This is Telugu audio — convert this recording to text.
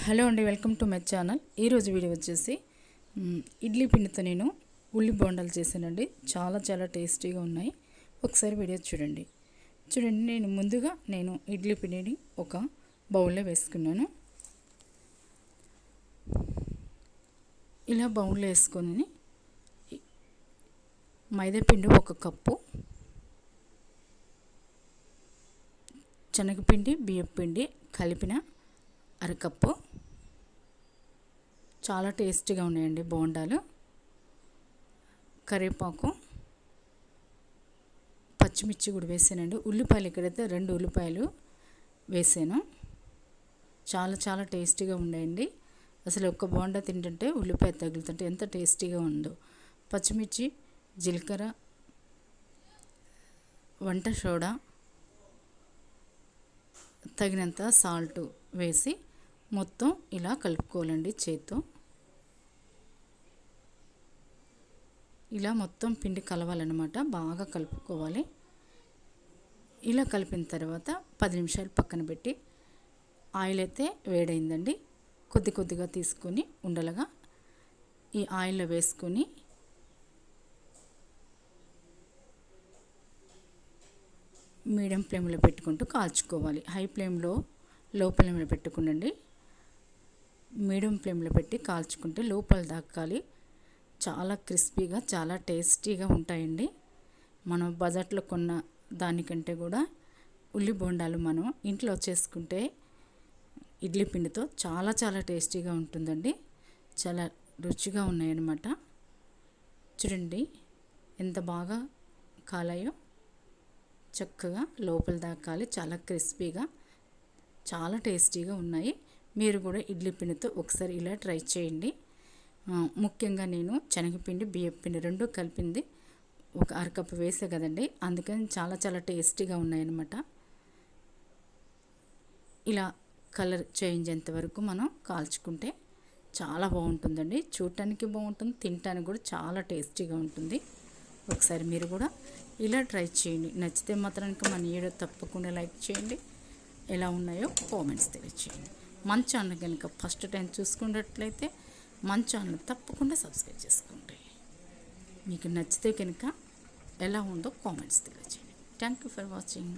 హలో అండి, వెల్కమ్ టు మై ఛానల్. ఈరోజు వీడియో వచ్చేసి ఇడ్లీ పిండితో నేను ఉల్లి బోండాలు చేశానండి. చాలా చాలా టేస్టీగా ఉన్నాయి. ఒకసారి వీడియో చూడండి. నేను ముందుగా ఇడ్లీ పిండిని ఒక బౌల్లో వేసుకున్నాను. ఇలా బౌల్లో వేసుకొని మైదాపిండి 1 కప్పు, శనగపిండి బియ్యపిండి కలిపిన 1/2 కప్పు. చాలా టేస్టీగా ఉన్నాయండి బోండాలు. కరివేపాకు, పచ్చిమిర్చి కూడా వేసానండి. ఉల్లిపాయలు ఇక్కడైతే 2 ఉల్లిపాయలు వేసాను. చాలా చాలా టేస్టీగా ఉన్నాయండి. అసలు ఒక్క బోండా తింటుంటే ఉల్లిపాయ తగులుతుంటే ఎంత టేస్టీగా ఉందో. పచ్చిమిర్చి, జీలకర్ర, వంట సోడా, తగినంత సాల్ట్ వేసి మొత్తం ఇలా కలుపుకోవాలండి. చేత్తో ఇలా మొత్తం పిండి కలవాలన్నమాట. బాగా కలుపుకోవాలి. ఇలా కలిపిన తర్వాత 10 నిమిషాలు పక్కన పెట్టి, ఆయిల్ అయితే వేడైందండి. కొద్ది కొద్దిగా తీసుకొని ఉండలుగా ఈ ఆయిల్లో వేసుకొని మీడియం ఫ్లేమ్లో పెట్టుకుంటూ కాల్చుకోవాలి. హై ఫ్లేమ్లో, లో ఫ్లేమ్లో పెట్టుకునండి. మీడియం ఫ్లేమ్లో పెట్టి కాల్చుకుంటే లోపల దాకాలి. చాలా క్రిస్పీగా, చాలా టేస్టీగా ఉంటాయండి. మనం బజార్లో కొన్న దానికంటే కూడా ఉల్లి బోండాలు మనం ఇంట్లో చేసుకుంటే ఇడ్లీ పిండితో చాలా చాలా టేస్టీగా ఉంటుందండి. చాలా రుచిగా ఉన్నాయన్నమాట. చూడండి ఎంత బాగా కాలాయో. చక్కగా లోపల దాకాలి. చాలా క్రిస్పీగా, చాలా టేస్టీగా ఉన్నాయి. మీరు కూడా ఇడ్లీ పిండితో ఒకసారి ఇలా ట్రై చేయండి. ముఖ్యంగా నేను శనగపిండి బియ్యపిండి 2 కలిపింది 1/2 కప్పు వేసే కదండి, అందుకని చాలా చాలా టేస్టీగా ఉన్నాయన్నమాట. ఇలా కలర్ చేంజ్ అయ్యేంత వరకు మనం కాల్చుకుంటే చాలా బాగుంటుందండి. చూడటానికి బాగుంటుంది, తినటానికి కూడా చాలా టేస్టీగా ఉంటుంది. ఒకసారి మీరు కూడా ఇలా ట్రై చేయండి. నచ్చితే మాత్రం మన వీడియో తప్పకుండా లైక్ చేయండి. ఎలా ఉన్నాయో కామెంట్స్ తెలియచేయండి. మన ఛానల్ కనుక ఫస్ట్ టైం చూసుకున్నట్లయితే మన ఛానల్ తప్పకుండా సబ్స్క్రైబ్ చేసుకోండి. మీకు నచ్చితే కనుక ఎలా ఉందో కామెంట్స్ తెలియచేయండి. Thank you for watching.